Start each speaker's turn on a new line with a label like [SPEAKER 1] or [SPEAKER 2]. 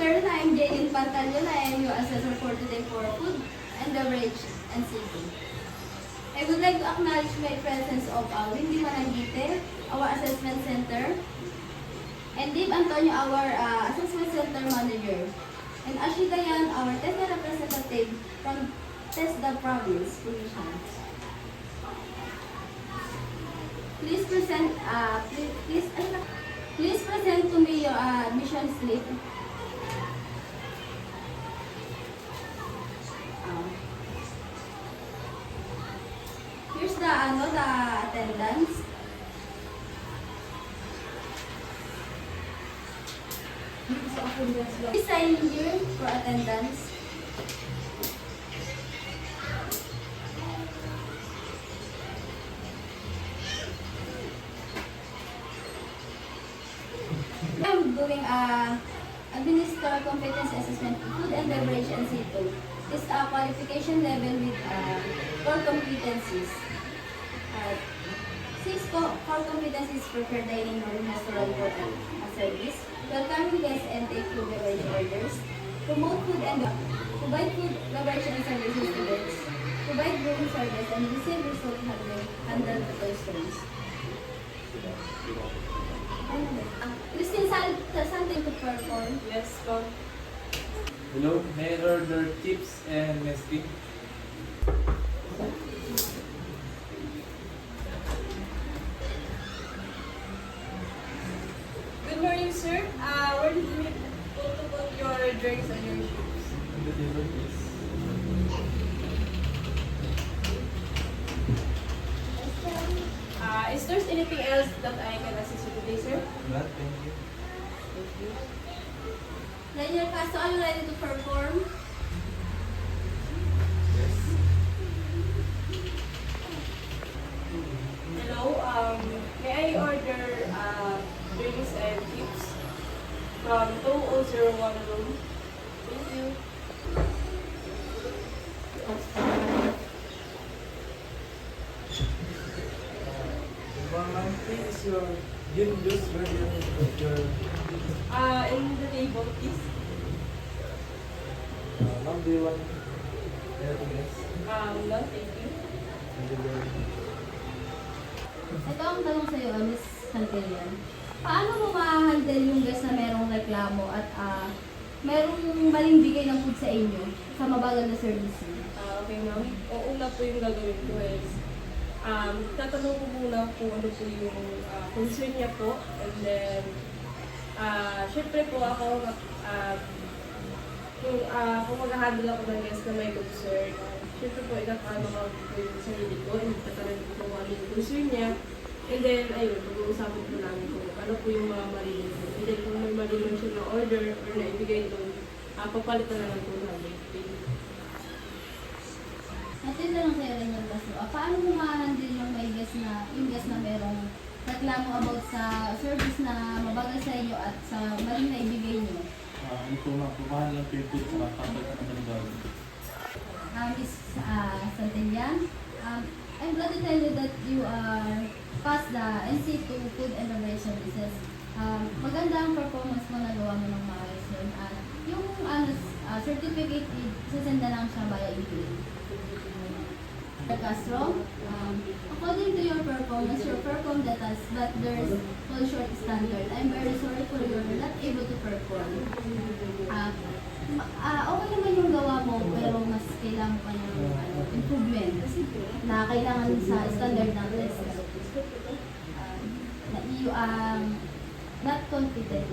[SPEAKER 1] afternoon. I'm Jaylin Pantalyon. I am your assessor for today for food and beverage and safety. I would like to acknowledge my presence of Windy Manangite, our assessment center, and Dave Antonio, our assessment center manager, and Ashley Dayan, our TESDA representative from TESDA province, Provincial. Please present, please present to me your admission slip. Here's the attendance. Please sign here for attendance. I'm doing administer competence assessment food and beverage and safety. This qualification level with 4 competencies. 6 core competencies: prepare dining or restaurant for service, welcoming guests and take food beverage orders, promote food and provide food beverage and services to guests, provide room service and receive result handle the questions. Christine, something to perform.
[SPEAKER 2] Yes, go. Hello, may I order tips and nesting?
[SPEAKER 3] Good morning, sir. Where did you go to put your drinks and your shoes?
[SPEAKER 2] On the table, please.
[SPEAKER 3] Is there anything else that I can assist you today, sir?
[SPEAKER 2] Not, thank you.
[SPEAKER 3] Thank you.
[SPEAKER 1] Daniel Castro, are you ready to perform?
[SPEAKER 2] Yes.
[SPEAKER 3] Hello, may I order drinks and tips from 2001 room? Thank you.
[SPEAKER 2] Ma'am, please, your gin juice ready with your...
[SPEAKER 3] In the table, please.
[SPEAKER 2] Ma'am, do you want anything else?
[SPEAKER 3] No, thank you.
[SPEAKER 2] Thank you very much.
[SPEAKER 1] Ito ang tanong sa iyo, Miss Santillan. Paano mo ma-handle yung guest na merong reklamo at merong maling bigay ng food sa inyo sa mabagal na service niyo?
[SPEAKER 3] Okay, ma'am. O una po yung gagawin ko is, tatanong ko muna kung ano po yung concern niya po. And then, syempre po ako, kung mag-handle ako ng guest na may concern, syempre po, ikakano ko po yung sarili ko, and tatanong ko kung ano yung concern niya. And then, ayun, pag-uusapin po namin kung ano po yung mga mali niya. And then, kung may mali lang siya na order or na ibigay doon, papalitan na lang po namin.
[SPEAKER 1] Natin na lang sa'yo rin yung kaso. Paano mo ma-handle yung may guest na merong reklamo about sa service na mabagal sa inyo at sa maling na ibigay nyo?
[SPEAKER 2] Ito na, pumahan lang po yung food sa kapag ka naman gawin.
[SPEAKER 1] Miss Santillan, I'm glad to tell you that you are passed the NC2 Food and Beverage Services. Maganda ang performance mo, nagawa mo ng maayos yun. Yung certificate, sasenda lang siya via email. Castro, according to your performance, you performed the task, but there's fall short standard. I'm very sorry for you're not able to perform. Okay naman yung gawa mo, pero mas kailangan pa ng improvement na kailangan sa standard ng test. Na you not competent.